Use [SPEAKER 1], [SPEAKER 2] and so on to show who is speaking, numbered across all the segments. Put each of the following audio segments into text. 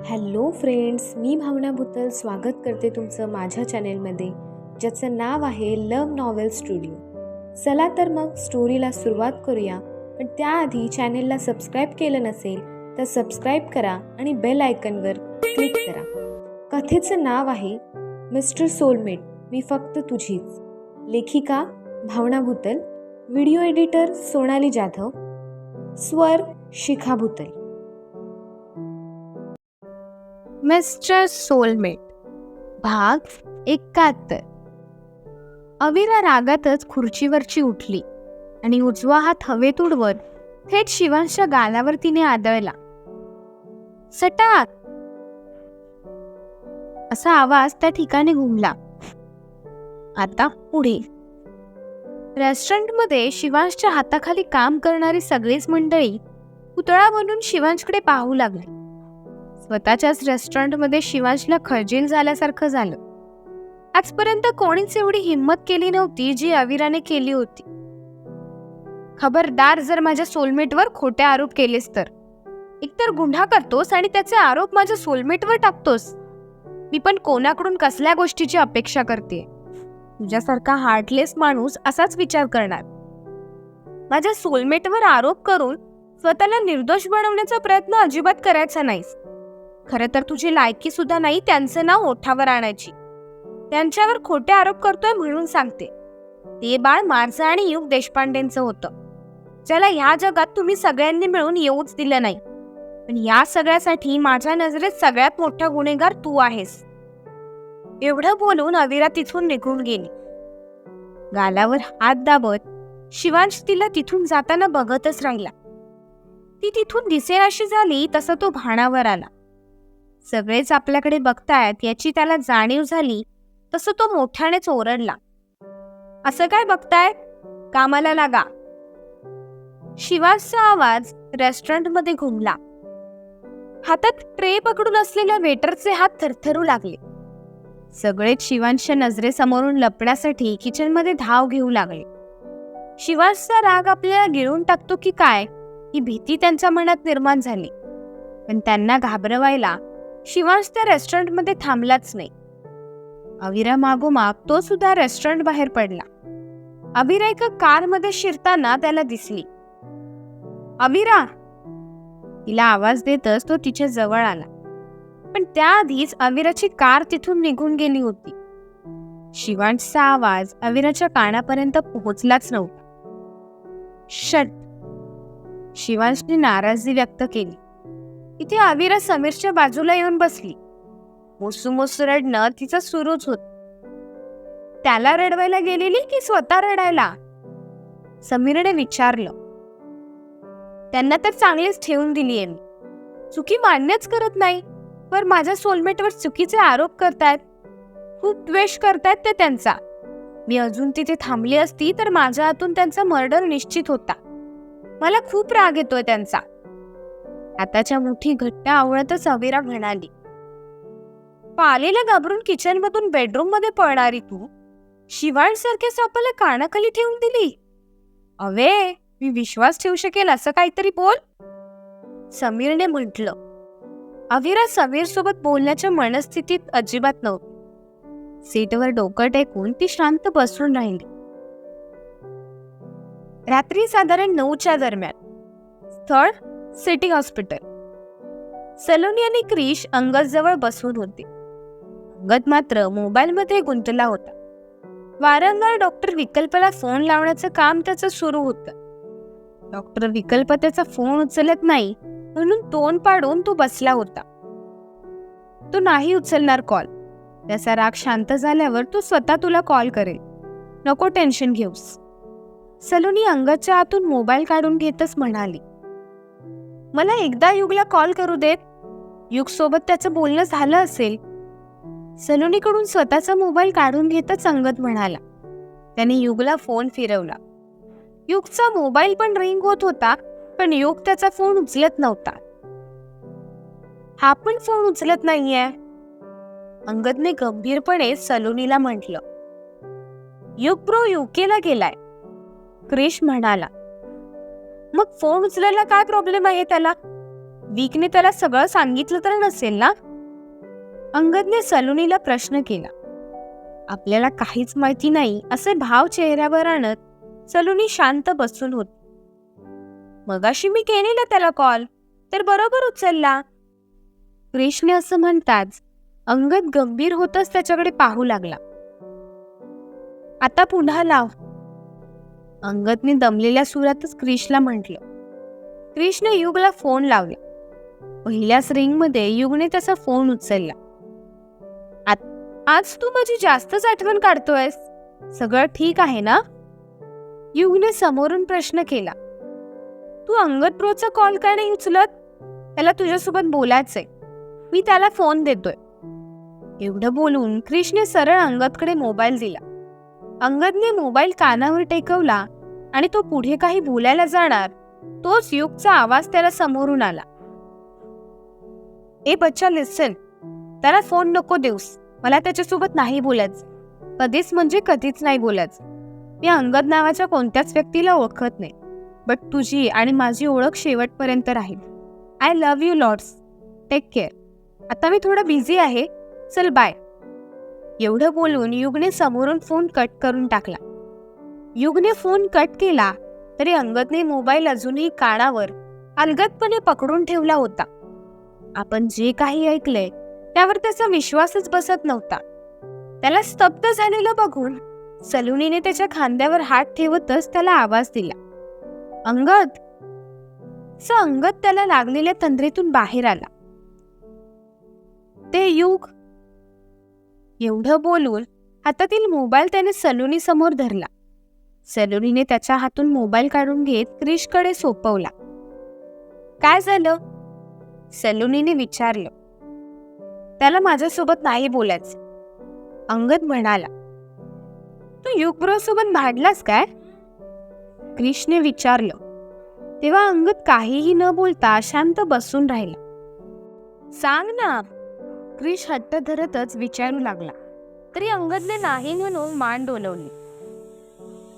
[SPEAKER 1] Hello friends, मी भावना भुतल स्वागत करते तुमचं माझ्या चॅनेलमध्ये, ज्याचं नाव आहे लव्ह नॉवेल स्टुडिओ. चला तर मग स्टोरीला सुरुवात करूया. पण त्याआधी चॅनेलला सबस्क्राईब केलं नसेल तर सबस्क्राईब करा आणि बेल आयकनवर क्लिक करा. कथेचं नाव आहे मिस्टर सोलमेट, मी फक्त तुझीच. लेखिका भावना भुतल, व्हिडिओ एडिटर सोनाली जाधव, स्वर शिखा भुतल.
[SPEAKER 2] मिस्टर सोलमेट भाग 71. अविरा रागातच खुर्चीवरची उठली आणि उजवा हात हवेत उडवत थेट शिवांशच्या गालावर तिने आदळला. सटाक असा आवाज त्या ठिकाणी घुमला. आता पुढे. रेस्टॉरंटमध्ये शिवांशच्या हाताखाली काम करणारी सगळीच मंडळी पुतळा बनून शिवांशकडे पाहू लागली. स्वतःच्याच रेस्टॉरंटमध्ये शिवांशला खजील झाल्यासारखं झालं. आजपर्यंत कोणीच एवढी हिंमत केली नव्हती जी अविराने केली होती. खबरदार, जर माझ्या सोलमेटवर खोटे आरोप केलेस तर एकतर गुन्हा करतोस आणि त्याचे आरोप माझ्या सोलमेटवर टाकतोस. मी पण कोणाकडून कसल्या गोष्टीची अपेक्षा करते? तुझ्यासारखा हार्टलेस माणूस असाच विचार करणार. माझ्या सोलमेटवर आरोप करून स्वतःला निर्दोष बनवण्याचा प्रयत्न अजिबात करायचा नाहीस. खरं तर तुझी लायकी सुद्धा नाही त्यांचं नाव ओठावर आणायची. त्यांच्यावर खोटे आरोप करतोय म्हणून सांगते, ते बाळ माझं आणि युग देशपांडेंचं होतं, ज्याला ह्या जगात तुम्ही सगळ्यांनी मिळून येऊच दिलं नाही. पण या सगळ्यासाठी माझ्या नजरेत सगळ्यात मोठा गुन्हेगार तू आहेस. एवढं बोलून अविरा तिथून निघून गेली. गालावर हात दाबत शिवांश तिला तिथून जाताना बघतच राहिला. ती तिथून दिसेनाशी झाली तसं तो भानावर आला. सगळेच आपल्याकडे बघतायत याची त्याला जाणीव झाली तसं तो मोठ्यानेच ओरडला. असं काय बघताय, कामाला लागा. शिवांशचा आवाज रेस्टॉरंटमध्ये घुमला. हातात ट्रे पकडून असलेल्या वेटरचे हात थरथरू लागले. सगळेच शिवांशच्या नजरेसमोरून लपण्यासाठी किचनमध्ये धाव घेऊ लागले. शिवांशचा राग आपल्याला गिळून टाकतो की काय ही भीती त्यांच्या मनात निर्माण झाली. पण त्यांना घाबरवायला शिवांश त्या रेस्टॉरंटमध्ये थांबलाच नाही. अविरा मागोमाग तो सुद्धा रेस्टॉरंट बाहेर पडला. अविरा एका कारमध्ये शिरताना त्याला दिसली. अविरा, तिला आवाज देतच तो तिच्या जवळ आला. पण त्याआधीच अविराची कार तिथून निघून गेली होती. शिवांशचा आवाज अविराच्या कानापर्यंत पोहोचलाच नव्हता. शट. शिवांशने नाराजी व्यक्त केली. इथे अविरा समीरच्या बाजूला येऊन बसली. मोसू रडणं तिचं सुरूच होत. त्याला रडवायला गेलेली की स्वतः रडायला? समीरने विचारलं. त्यांना तर चांगलीच ठेवून दिलीये मी. चुकी मान्यच करत नाही, पर माझ्या सोलमेटवर चुकीचे आरोप करतायत. खूप द्वेष करतायत ते त्यांचा. मी अजून तिथे थांबली असती तर माझ्या हातून त्यांचा मर्डर निश्चित होता. मला खूप राग येतोय त्यांचा. आताच्या मुठी घट्ट आवळतच अविरा म्हणाली. पालेला घाबरून किचनमधून बेडरूम मध्ये पळणारी तू शिवांश सारख्या सापाला कानाखाली ठेवून दिली. अवे, मी विश्वास ठेवू शकेल असं काहीतरी बोल, समीरने म्हटलं. अविरा समीर सोबत बोलण्याच्या मनस्थितीत अजिबात नव्हती. सीटवर डोकं टेकून ती शांत बसून राहिली. रात्री साधारण 9च्या दरम्यान. स्थळ सिटी हॉस्पिटल. सलोनी आणि क्रिश अंगदजवळ बसून होते. अंगद मात्र मोबाईलमध्ये गुंतला होता. वारंवार डॉक्टर विकल्पला फोन लावण्याचं काम त्याचं सुरू होतं. डॉक्टर विकल्प त्याचा फोन उचलत नाही म्हणून तोंड पाडून तो बसला होता. तो नाही उचलणार कॉल. त्याचा राग शांत झाल्यावर तो स्वतः तुला कॉल करेल, नको टेन्शन घेऊस. सलोनी अंगदच्या हातून मोबाईल काढून घेतच म्हणाली. मला एकदा युगला कॉल करू देत. युग सोबत त्याचं बोलणं झालं असेल. सलोनीकडून स्वतःचा मोबाईल काढून घेतच अंगद म्हणाला. त्याने युगला फोन फिरवला. युगचा मोबाईल पण रिंग होत होता, पण युग त्याचा फोन उचलत नव्हता. हा पण फोन उचलत नाहीये. अंगदने गंभीरपणे सलोनीला म्हटलं. युग ब्रो युकेला गेलाय, क्रिश म्हणाला. मग फोन उचलायला काय प्रॉब्लेम आहे त्याला? विकने त्याला सगळं सांगितलं तर नसेल ना? अंगदने सलोनीला प्रश्न केला. आपल्याला काहीच माहिती नाही असे भाव चेहऱ्यावर आणत सलोनी शांत बसून होती. मगाशी मी केलेला त्याला कॉल, तर बरोबर उचलला. क्रिशने असं म्हणताच अंगद गंभीर होतच त्याच्याकडे पाहू लागला. आता पुन्हा लाव, अंगदने दमलेल्या सुरातच क्रिशला म्हटलं. क्रिशने युगला फोन लावला. पहिल्याच रिंगमध्ये युगने त्याचा फोन उचलला. आज तू माझी जास्तच आठवण काढतोयस, सगळं ठीक आहे ना? युगने समोरून प्रश्न केला. तू अंगद ब्रोचा कॉल का नाही उचलत? त्याला तुझ्यासोबत बोलायचंय, मी त्याला फोन देतोय. एवढं बोलून क्रिशने सरळ अंगदकडे मोबाईल दिला. अंगदने मोबाईल कानावर टेकवला आणि तो पुढे काही बोलायला जाणार तोच युगचा आवाज त्याला समोरून आला. ए बच्चा लिसन, त्याला फोन नको देऊस, मला त्याच्यासोबत नाही बोलायचं, कधीच म्हणजे कधीच नाही बोलायचं. मी अंगद नावाच्या कोणत्याच व्यक्तीला ओळखत नाही, बट तुझी आणि माझी ओळख शेवटपर्यंत राहील. I love you lots, take care. आता मी थोडं बिझी आहे, चल बाय. एवढं बोलून युगने समोरून फोन कट करून टाकला. युगने फोन कट केला तरी अंगदने मोबाईल अजूनही कानावर अलगदपणे पकडून ठेवला होता. आपण जे काही ऐकलंय त्यावर त्याचा विश्वासच बसत नव्हता. त्याला स्तब्ध झालेलं बघून सलोनीने त्याच्या खांद्यावर हात ठेवतच त्याला आवाज दिला. अंगद. अंगद त्याला लागलेल्या तंद्रीतून बाहेर आला. ते युग. एवढं बोलून हातातील मोबाईल त्याने सलोनी समोर धरला. सलोनीने त्याच्या हातून मोबाईल काढून घेत क्रिशकडे सोपवला. काय झालं? सलोनीने विचारलं. त्याला माझ्यासोबत नाही बोलायचं, अंगद म्हणाला. तू युग ब्रो सोबत भांडलास काय? क्रिशने विचारलं. तेव्हा अंगद काहीही न बोलता शांत बसून राहिला. सांग ना, क्रिश हट्ट धरतच विचारू लागला. तरी अंगदने नाही म्हणून मान डोलवली.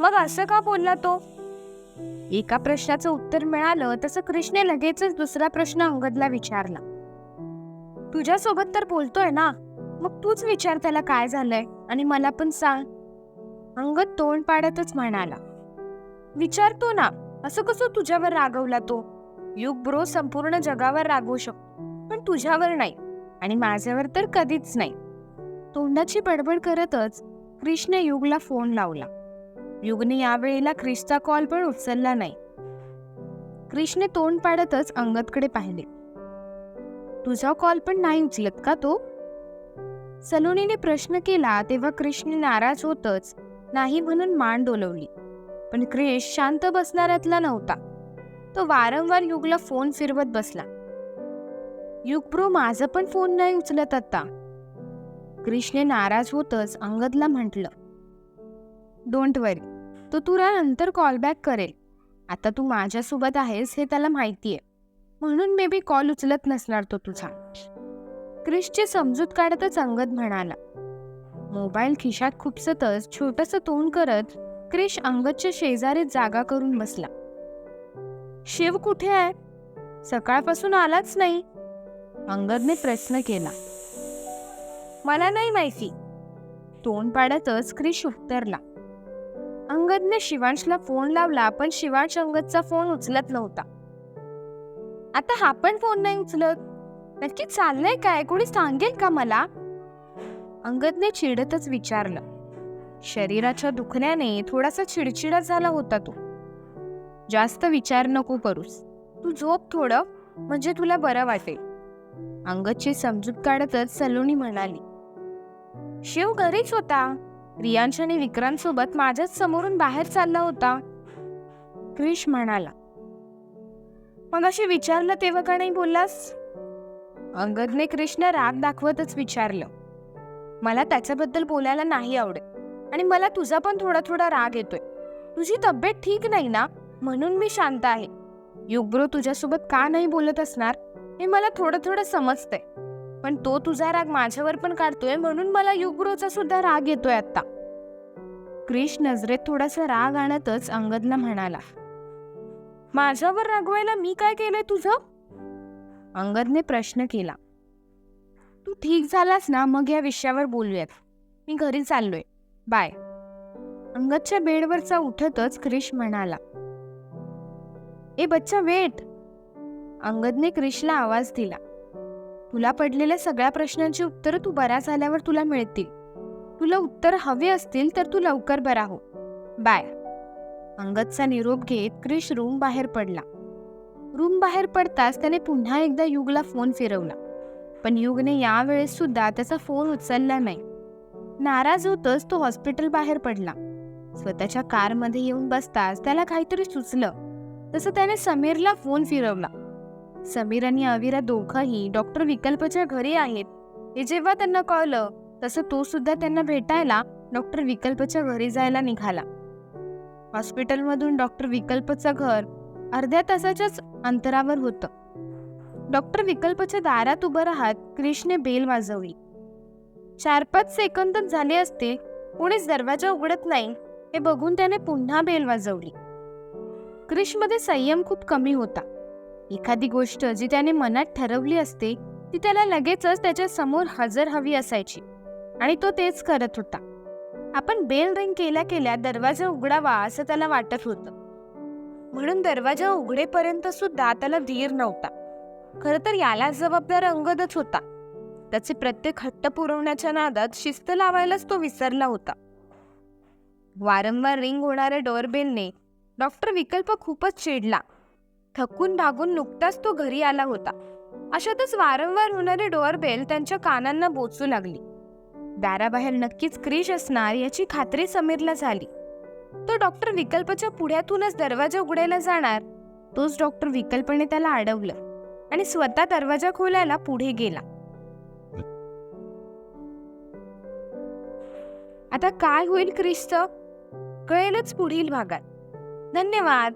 [SPEAKER 2] मग असं का बोलला तो? एका प्रश्नाचं उत्तर मिळालं तसं क्रिशने लगेचच दुसरा प्रश्न अंगदला विचारला. तुझ्यासोबत तर बोलतोय ना, मग तूच विचार त्याला काय झालंय आणि मला पण सांग. अंगद तोंड पाडतच म्हणाला. विचारतो ना, असं कसं तुझ्यावर रागवला तो? युग ब्रो संपूर्ण जगावर रागवू शकतो, पण तुझ्यावर नाही, आणि माझ्यावर तर कधीच नाही. तोंडाची बडबड करतच क्रिशने युगला फोन लावला. युगने यावेळेला क्रिशचा कॉल पण उचलला नाही. क्रिशने तोंड पाडतच अंगदकडे पाहिले. तुझा कॉल पण नाही उचलत का तो? सलोनीने प्रश्न केला तेव्हा क्रिशने नाराज होतच नाही म्हणून मान डोलवली. पण क्रिश शांत बसणाऱ्यातला नव्हता. तो वारंवार युगला फोन फिरवत बसला. युग ब्रो माझा पण फोन नाही उचलत आता. क्रिशने नाराज होतच अंगदला म्हटलं. डोंट वरी, तो तुला नंतर कॉल बॅक करेल. आता तू माझ्यासोबत आहेस हे त्याला माहितीये, म्हणून मे बी कॉल उचलत नसणार तो तुझा. क्रिशची समजूत काढतच अंगद म्हणाला. मोबाईल खिशात खुपसतच छोटंसं तोंड करत क्रिश अंगदच्या शेजारीच जागा करून बसला. शिव कुठे आहे? सकाळपासून आलाच नाही, अंगदने प्रश्न केला. मला नाही माहिती, तोंड पाडतच क्रिश उत्तरला. अंगदने शिवांशला फोन लावला पण शिवांश अंगदचा फोन उचलत नव्हता. आता हा पण फोन नाही उचलत, नक्की चाललंय काय? कोणी सांगेल का मला? अंगदने चिडतच विचारलं. शरीराच्या दुखण्याने थोडासा चिडचिडा झाला होता तो. जास्त विचार नको करूस, तू झोप थोडं, म्हणजे तुला बरं वाटेल, अंगदची समजूत काढतच सलोनी म्हणाली. शिव घरीच होता, रियांश आणि विक्रांतसोबत माझ्याच समोरून बाहेर चालला होता, क्रिश म्हणाला. मग अशी विचारलं तेव्हा का नाही बोललास? अंगदने क्रिशला राग दाखवतच विचारलं. मला त्याच्याबद्दल बोलायला नाही आवडत, आणि मला तुझा पण थोडा थोडा राग येतोय. तुझी तब्येत ठीक नाही ना, म्हणून मी शांत आहे. युग ब्रो तुझ्यासोबत का नाही बोलत असणार हे मला थोडं थोडं समजतंय, पण तो तुझा राग माझ्यावर पण काढतोय, म्हणून मला युग ब्रोचा सुद्धा राग येतोय आता. क्रिश नजरेत थोडासा राग आणतच अंगदला म्हणाला. माझ्यावर रागवायला मी काय केलंय तुझं? अंगदने प्रश्न केला. तू ठीक झालास ना, मग या विषयावर बोलूयात. मी घरी चाललोय, बाय. अंगदच्या बेडवरचा उठतच क्रिश म्हणाला, ए बच्चा वेट. अंगदने क्रिशला आवाज दिला. तुला पडलेल्या सगळ्या प्रश्नांची उत्तरं तू बरा झाल्यावर तुला मिळतील. तुला उत्तर हवे असतील तर तू लवकर बरा हो, बाय. अंगदचा निरोप घेत क्रिश रूम बाहेर पडला. रूम बाहेर पडताच त्याने पुन्हा एकदा युगला फोन फिरवला, पण युगने यावेळेस सुद्धा त्याचा फोन उचलला नाही. नाराज होतच तो हॉस्पिटल बाहेर पडला. स्वतःच्या कारमध्ये येऊन बसताच त्याला काहीतरी सुचलं. तसं त्याने समीरला फोन फिरवला. समीर आणि अविरा दोघंही डॉक्टर विकल्पच्या घरी आहेत हे जेव्हा त्यांना कळलं, तसं तो सुद्धा त्यांना भेटायला डॉक्टर विकल्पच्या घरी जायला निघाला. हॉस्पिटलमधून डॉक्टर विकल्पचं घर अर्ध्या तासाच्याच अंतरावर होतं. डॉक्टर विकल्पच्या दारात उभं राहत क्रिशने बेल वाजवली. 4-5 सेकंदच झाले असते, कोणीच दरवाजा उघडत नाही हे बघून त्याने पुन्हा बेल वाजवली. क्रिशमध्ये संयम खूप कमी होता. एखादी गोष्ट जी त्याने मनात ठरवली असते ती त्याला लगेचच त्याच्या समोर हजर हवी असायची, आणि तो तेच करत होता. आपण बेल रिंग केल्या केल्या दरवाजा उघडावा असं त्याला वाटत होतं, म्हणून दरवाजा उघडेपर्यंत सुद्धा त्याला धीर नव्हता. खरं तर याला जबाबदार अंगदच होता. त्याचे प्रत्येक हट्ट पुरवण्याच्या नादात शिस्त लावायलाच तो विसरला होता. वारंवार रिंग होणाऱ्या डोअरबेलने डॉक्टर विकल्प खूपच चिडला. थकून भागून नुकताच तो घरी आला होता. अशातच वारंवार होणारी डोअरबेल त्यांच्या कानांना बोचू लागली. दाराबाहेर नक्कीच क्रिश असणार याची खात्री समीरला झाली. तो डॉक्टर विकल्पच्या पुढ्यातूनच दरवाजा उघडायला जाणार, तोच डॉक्टर विकल्पने त्याला अडवलं आणि स्वतः दरवाजा खोलायला पुढे गेला. आता काय होईल क्रिशचं, कळेलच पुढील भागात. धन्यवाद.